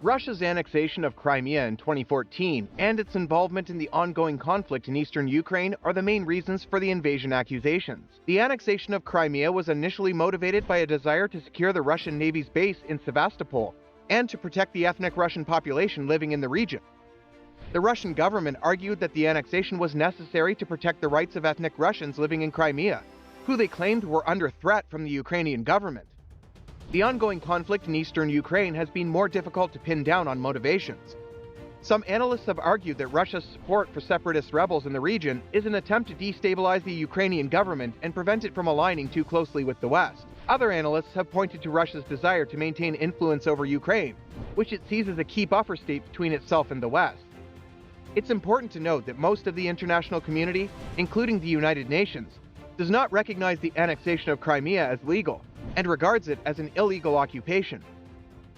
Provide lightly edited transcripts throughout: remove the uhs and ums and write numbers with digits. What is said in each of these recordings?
Russia's annexation of Crimea in 2014 and its involvement in the ongoing conflict in eastern Ukraine are the main reasons for the invasion accusations. The annexation of Crimea was initially motivated by a desire to secure the Russian Navy's base in Sevastopol and to protect the ethnic Russian population living in the region. The Russian government argued that the annexation was necessary to protect the rights of ethnic Russians living in Crimea, who they claimed were under threat from the Ukrainian government. The ongoing conflict in eastern Ukraine has been more difficult to pin down on motivations. Some analysts have argued that Russia's support for separatist rebels in the region is an attempt to destabilize the Ukrainian government and prevent it from aligning too closely with the West. Other analysts have pointed to Russia's desire to maintain influence over Ukraine, which it sees as a key buffer state between itself and the West. It's important to note that most of the international community, including the United Nations, does not recognize the annexation of Crimea as legal and regards it as an illegal occupation.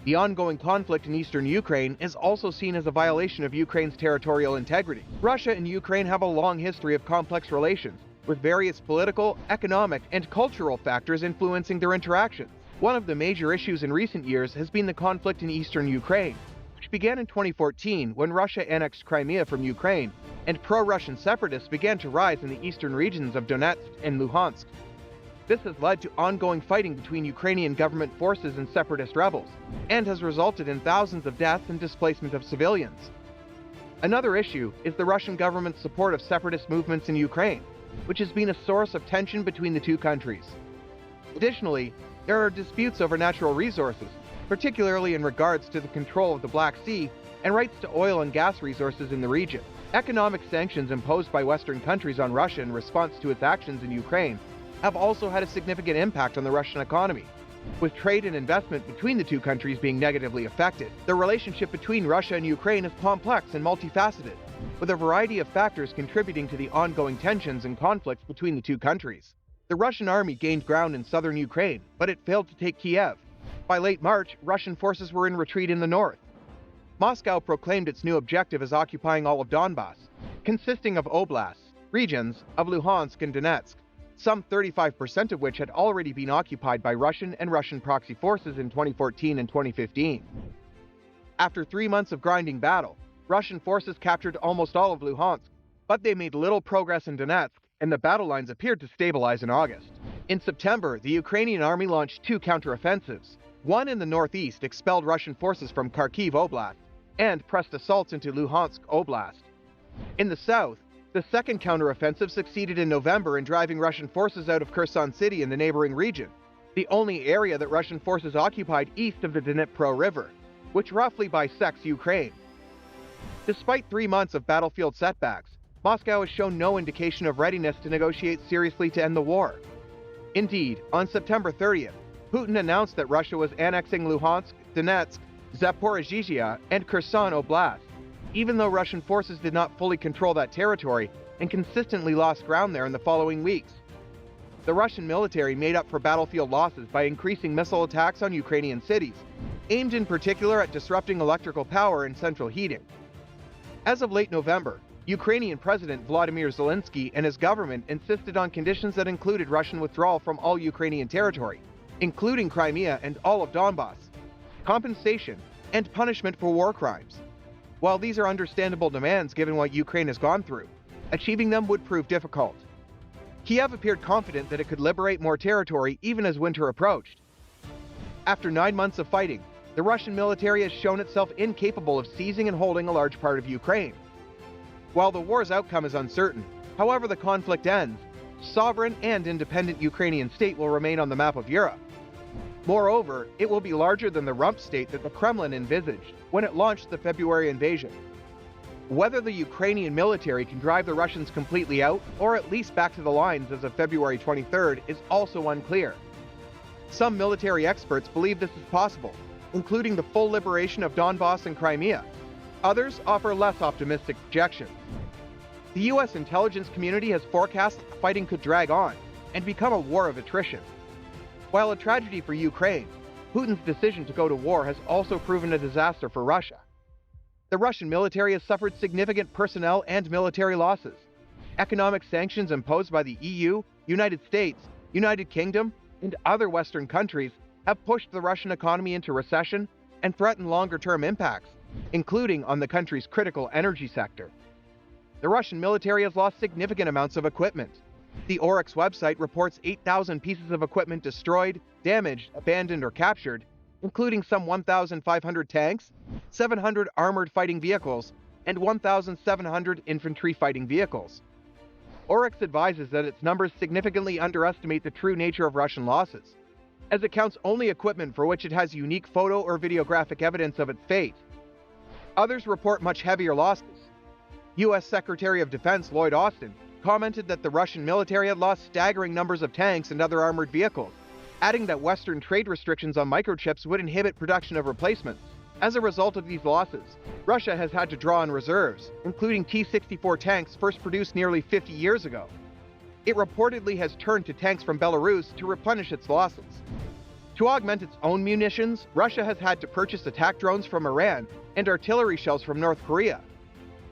The ongoing conflict in eastern Ukraine is also seen as a violation of Ukraine's territorial integrity. Russia and Ukraine have a long history of complex relations, with various political, economic, and cultural factors influencing their interactions. One of the major issues in recent years has been the conflict in eastern Ukraine, which began in 2014 when Russia annexed Crimea from Ukraine, and pro-Russian separatists began to rise in the eastern regions of Donetsk and Luhansk. This has led to ongoing fighting between Ukrainian government forces and separatist rebels, and has resulted in thousands of deaths and displacement of civilians. Another issue is the Russian government's support of separatist movements in Ukraine, which has been a source of tension between the two countries. Additionally, there are disputes over natural resources, particularly in regards to the control of the Black Sea and rights to oil and gas resources in the region. Economic sanctions imposed by Western countries on Russia in response to its actions in Ukraine have also had a significant impact on the Russian economy, with trade and investment between the two countries being negatively affected. The relationship between Russia and Ukraine is complex and multifaceted, with a variety of factors contributing to the ongoing tensions and conflicts between the two countries. The Russian army gained ground in southern Ukraine, but it failed to take Kiev. By late March, Russian forces were in retreat in the north. Moscow proclaimed its new objective as occupying all of Donbas, consisting of oblasts, regions of Luhansk and Donetsk, some 35% of which had already been occupied by Russian and Russian proxy forces in 2014 and 2015. After 3 months of grinding battle, Russian forces captured almost all of Luhansk, but they made little progress in Donetsk, and the battle lines appeared to stabilize in August. In September, the Ukrainian army launched 2 counteroffensives. One in the northeast expelled Russian forces from Kharkiv Oblast and pressed assaults into Luhansk Oblast. In the south, the second counteroffensive succeeded in November in driving Russian forces out of Kherson City in the neighboring region, the only area that Russian forces occupied east of the Dnipro River, which roughly bisects Ukraine. Despite 3 months of battlefield setbacks, Moscow has shown no indication of readiness to negotiate seriously to end the war. Indeed, on September 30th, Putin announced that Russia was annexing Luhansk, Donetsk, Zaporizhzhia, and Kherson Oblast, even though Russian forces did not fully control that territory and consistently lost ground there in the following weeks. The Russian military made up for battlefield losses by increasing missile attacks on Ukrainian cities, aimed in particular at disrupting electrical power and central heating. As of late November, Ukrainian President Volodymyr Zelensky and his government insisted on conditions that included Russian withdrawal from all Ukrainian territory, including Crimea and all of Donbas, compensation, and punishment for war crimes. While these are understandable demands given what Ukraine has gone through, achieving them would prove difficult. Kiev appeared confident that it could liberate more territory even as winter approached. After 9 months of fighting, the Russian military has shown itself incapable of seizing and holding a large part of Ukraine. While the war's outcome is uncertain, however the conflict ends, sovereign and independent Ukrainian state will remain on the map of Europe. Moreover, it will be larger than the rump state that the Kremlin envisaged when it launched the February invasion. Whether the Ukrainian military can drive the Russians completely out, or at least back to the lines as of February 23rd, is also unclear. Some military experts believe this is possible, including the full liberation of Donbas and Crimea. Others offer less optimistic projections. The U.S. intelligence community has forecast that the fighting could drag on and become a war of attrition. While a tragedy for Ukraine, Putin's decision to go to war has also proven a disaster for Russia. The Russian military has suffered significant personnel and military losses. Economic sanctions imposed by the EU, United States, United Kingdom, and other Western countries have pushed the Russian economy into recession and threaten longer-term impacts, including on the country's critical energy sector. The Russian military has lost significant amounts of equipment. The Oryx website reports 8,000 pieces of equipment destroyed, damaged, abandoned, or captured, including some 1,500 tanks, 700 armored fighting vehicles, and 1,700 infantry fighting vehicles. Oryx advises that its numbers significantly underestimate the true nature of Russian losses, as it counts only equipment for which it has unique photo or videographic evidence of its fate. Others report much heavier losses. U.S. Secretary of Defense Lloyd Austin commented that the Russian military had lost staggering numbers of tanks and other armored vehicles, adding that Western trade restrictions on microchips would inhibit production of replacements. As a result of these losses, Russia has had to draw on reserves, including T-64 tanks first produced nearly 50 years ago. It reportedly has turned to tanks from Belarus to replenish its losses. To augment its own munitions, Russia has had to purchase attack drones from Iran and artillery shells from North Korea.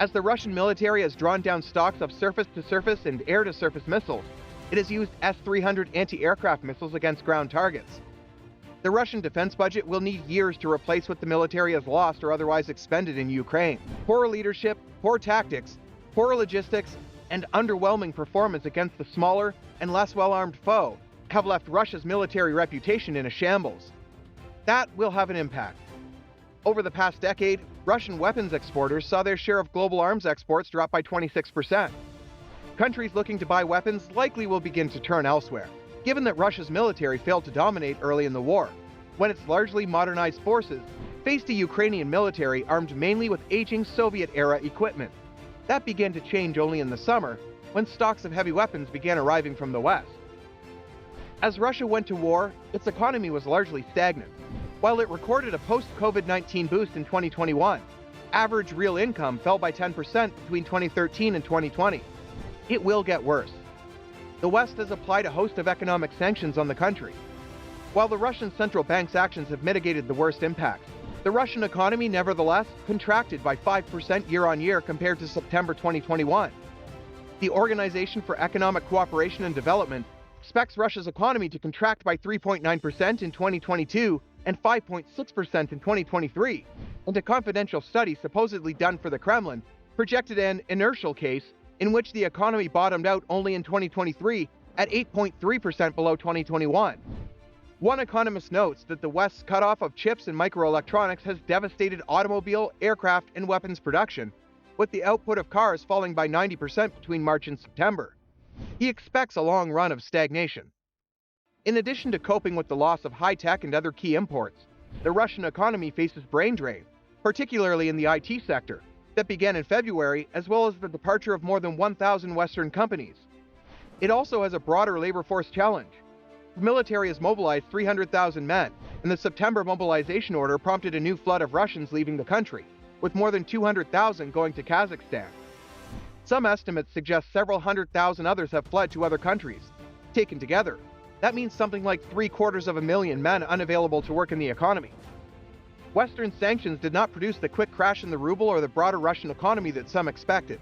As the Russian military has drawn down stocks of surface-to-surface and air-to-surface missiles, it has used S-300 anti-aircraft missiles against ground targets. The Russian defense budget will need years to replace what the military has lost or otherwise expended in Ukraine. Poor leadership, poor tactics, poor logistics, and underwhelming performance against the smaller and less well-armed foe have left Russia's military reputation in a shambles. That will have an impact. Over the past decade, Russian weapons exporters saw their share of global arms exports drop by 26%. Countries looking to buy weapons likely will begin to turn elsewhere, given that Russia's military failed to dominate early in the war, when its largely modernized forces faced a Ukrainian military armed mainly with aging Soviet-era equipment. That began to change only in the summer, when stocks of heavy weapons began arriving from the West. As Russia went to war, its economy was largely stagnant. While it recorded a post-COVID-19 boost in 2021, average real income fell by 10% between 2013 and 2020. It will get worse. The West has applied a host of economic sanctions on the country. While the Russian central bank's actions have mitigated the worst impacts, the Russian economy nevertheless contracted by 5% year-on-year compared to September 2021. The Organization for Economic Cooperation and Development expects Russia's economy to contract by 3.9% in 2022 and 5.6% in 2023, and a confidential study supposedly done for the Kremlin projected an inertial case in which the economy bottomed out only in 2023 at 8.3% below 2021. One economist notes that the West's cutoff of chips and microelectronics has devastated automobile, aircraft, and weapons production, with the output of cars falling by 90% between March and September. He expects a long run of stagnation. In addition to coping with the loss of high-tech and other key imports, the Russian economy faces brain drain, particularly in the IT sector, that began in February, as well as the departure of more than 1,000 Western companies. It also has a broader labor force challenge. The military has mobilized 300,000 men, and the September mobilization order prompted a new flood of Russians leaving the country, with more than 200,000 going to Kazakhstan. Some estimates suggest several 100,000 others have fled to other countries. Taken together, that means something like 750,000 men unavailable to work in the economy. Western sanctions did not produce the quick crash in the ruble or the broader Russian economy that some expected.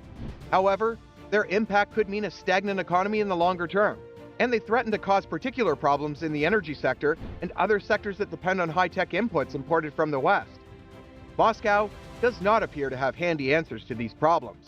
However, their impact could mean a stagnant economy in the longer term, and they threaten to cause particular problems in the energy sector and other sectors that depend on high-tech inputs imported from the West. Moscow does not appear to have handy answers to these problems.